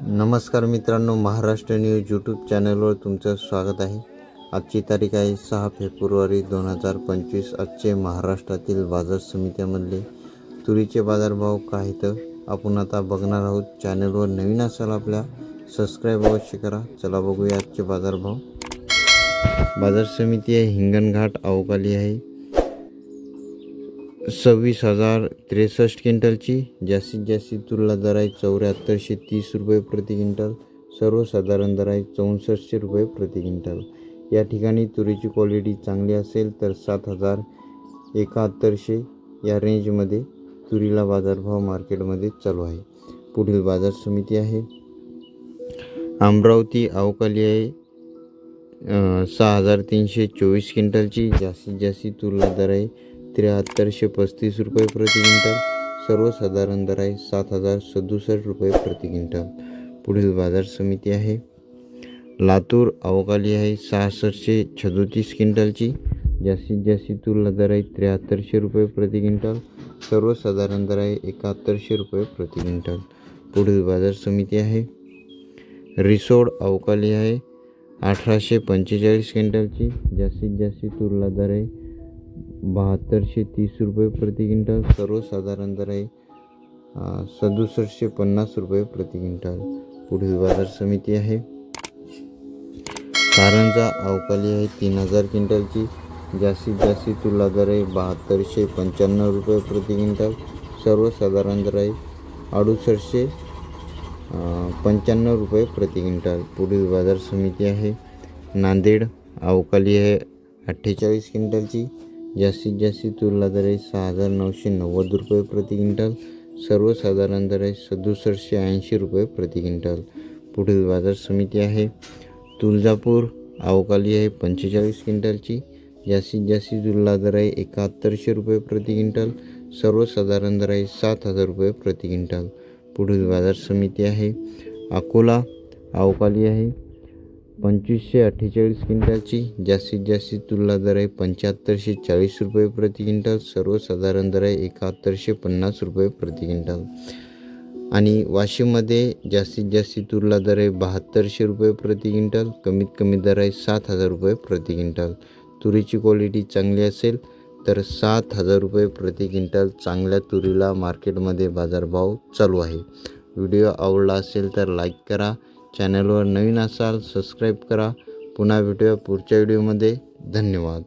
नमस्कार मित्रांनो, Maharashtra news YouTube चॅनलवर तुमचं स्वागत आहे। आजची तारीख आहे 6 फेब्रुवारी 2025। आजचे महाराष्ट्रातील बाजार समित्यामधले तुरीचे बाजारभाव काय आहेत आपण आता बघणार आहोत। चॅनलवर नवीन असाल आपल्या सबस्क्राइब अवश्य करा। चला बघूया आजचे बाजारभाव। बाजार समिती आहे हिंगणघाट अवकाली आहे 26,063 क्विंटलची। जास्तीत जास्त तुरीला दर आहे 7430 रुपये प्रति क्विंटल। सर्वसाधारण दर आहे 6400 रुपये प्रति क्विंटल। या ठिकाणी तुरीची क्वालिटी चांगली असेल तर 7100 या रेंजमध्ये तुरीला बाजारभाव मार्केटमध्ये चालू आहे। पुढील बाजार समिती आहे अमरावती अवकाली आहे 6324 क्विंटलची। जास्तीत जास्त तुरीला दर आहे 7335 रुपये प्रति क्विंटल। सर्वसाधारण दर आहे 7067 रुपये प्रति क्विंटल। पुढील बाजार समिती आहे लातूर अवकाली आहे 6636 क्विंटलची। जास्तीत जास्त तुरीला दर आहे 7300 रुपये प्रति क्विंटल। सर्वसाधारण दर आहे 7100 रुपये प्रति क्विंटल। पुढील बाजार समिती आहे रिसोड अवकाली आहे 1845 क्विंटलची। जास्तीत जास्त तुरीला दर आहे 7230 रुपये प्रति क्विंटल। सर्वसाधारण दर आहे 6750 रुपये प्रति क्विंटल। पुढील बाजार समिती आहे कारंजा अवकाली आहे 3000 क्विंटलची। जास्तीत जास्त तुरीला दर आहे 7295 रुपये प्रति क्विंटल। सर्वसाधारण दर आहे 6895 रुपये प्रति क्विंटल। पुढील बाजार समिती आहे नांदेड अवकाली आहे 48 क्विंटलची। जास्तीत जास्त तुरीला दर आहे 6990 रुपये प्रति क्विंटल। सर्वसाधारण दर आहे 6780 रुपये प्रति क्विंटल। पुढील बाजार समिती आहे तुळजापूर अवकाली आहे 45 क्विंटलची। जास्तीत जास्त तुरीला दर आहे 7100 रुपये प्रति क्विंटल। सर्वसाधारण दर आहे 7000 रुपये प्रति क्विंटल। पुढील बाजार समिती आहे अकोला अवकाली आहे 2548 क्विंटलची। जास्तीत जास्त तुरीला दर आहे 7540 रुपये प्रति क्विंटल। सर्वसाधारण दर आहे 7150 रुपये प्रति क्विंटल। आणि वाशिममध्ये जास्तीत जास्त तुरीला दर आहे 7200 रुपये प्रति क्विंटल। कमीत कमी दर आहे 7000 रुपये प्रति क्विंटल। तुरीची क्वालिटी चांगली असेल तर 7000 रुपये प्रति क्विंटल चांगल्या तुरीला मार्केटमध्ये बाजारभाव चालू आहे। व्हिडिओ आवडला असेल तर लाईक करा। चॅनलवर नवीन असाल सबस्क्राइब करा। पुन्हा भेटूया पुढच्या व्हिडिओमध्ये। धन्यवाद।